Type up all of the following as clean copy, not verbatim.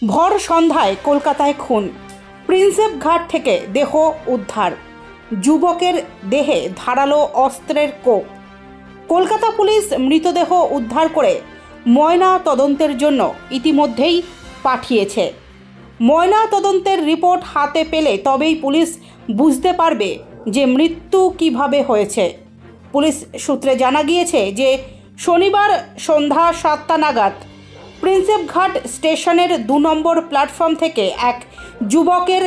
ভর সন্ধ্যায় কলকাতায় খুন। প্রিন্সেপ ঘাট থেকে দেহ উদ্ধার। যুবকের দেহে ধারালো অস্ত্রের কোপ। কলকাতা পুলিশ মৃতদেহ উদ্ধার করে ময়না তদন্তের জন্য ইতিমধ্যেই পাঠিয়েছে। ময়না তদন্তের রিপোর্ট হাতে পেলে তবেই পুলিশ বুঝতে পারবে যে মৃত্যু কিভাবে হয়েছে। পুলিশ সূত্রে জানা গিয়েছে যে শনিবার সন্ধ্যা 7টা নাগাদ প্রিন্সেপ ঘাট স্টেশনের 2 নম্বর প্ল্যাটফর্ম থেকে এক যুবকের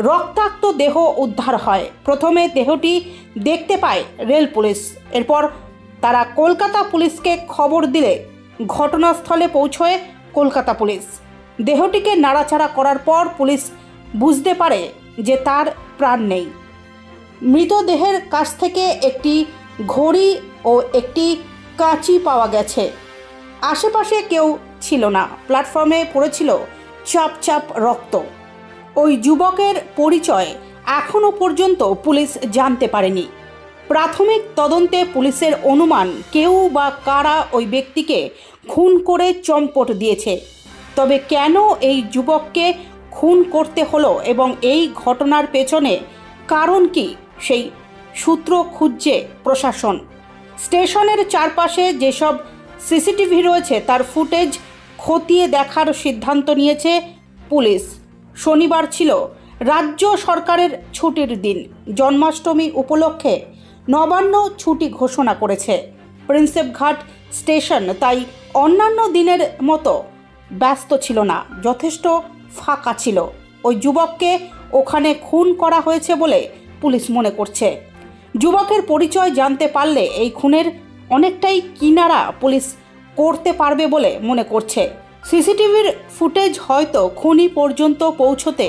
রক্তাক্ত দেহ উদ্ধার হয়। প্রথমে দেহটি দেখতে পায় রেল পুলিশ। এরপর তারা কলকাতা পুলিশকে খবর দিলে ঘটনাস্থলে পৌঁছয় কলকাতা পুলিশ। দেহটিকে নাড়াচাড়া করার পর পুলিশ বুঝতে পারে যে তার প্রাণ নেই। মৃতদেহের কাছ থেকে একটি ঘড়ি ও একটি কাঁচি পাওয়া গেছে। আশেপাশে কেউ ছিল না। প্ল্যাটফর্মে পড়েছিল চাপ চাপ রক্ত। ওই যুবকের পরিচয় এখনও পর্যন্ত পুলিশ জানতে পারেনি। প্রাথমিক তদন্তে পুলিশের অনুমান কেউ বা কারা ওই ব্যক্তিকে খুন করে চম্পট দিয়েছে। তবে কেন এই যুবককে খুন করতে হলো এবং এই ঘটনার পেছনে কারণ কি, সেই সূত্র খুঁজছে প্রশাসন। স্টেশনের চারপাশে যেসব সিসিটিভি রয়েছে তার ফুটেজ খতিয়ে দেখার সিদ্ধান্ত নিয়েছে পুলিশ। শনিবার ছিল রাজ্য সরকারের ছুটির দিন। জন্মাষ্টমী উপলক্ষে নবান্ন ছুটি ঘোষণা করেছে প্রিন্সেপ ঘাট স্টেশন, তাই অন্যান্য দিনের মতো ব্যস্ত ছিল না, যথেষ্ট ফাঁকা ছিল। ওই যুবককে ওখানে খুন করা হয়েছে বলে পুলিশ মনে করছে। যুবকের পরিচয় জানতে পারলে এই খুনের অনেকটাই কিনারা পুলিশ করতে পারবে বলে মনে করছে। সিসিটিভির ফুটেজ হয়তো খুনি পর্যন্ত পৌঁছতে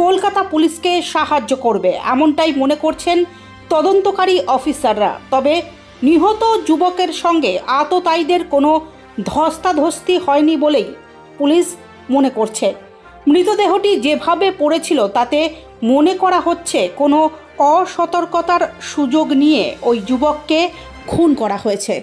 কলকাতা পুলিশকে সাহায্য করবে, এমনটাই মনে করছেন তদন্তকারী অফিসাররা। তবে নিহত যুবকের সঙ্গে আততায়ীদের কোনো ধস্তাধস্তি হয়নি বলেই পুলিশ মনে করছে। মৃতদেহটি যেভাবে পড়েছিল তাতে মনে করা হচ্ছে কোনো অসতর্কতার সুযোগ নিয়ে ওই যুবককে খুন করা হয়েছে।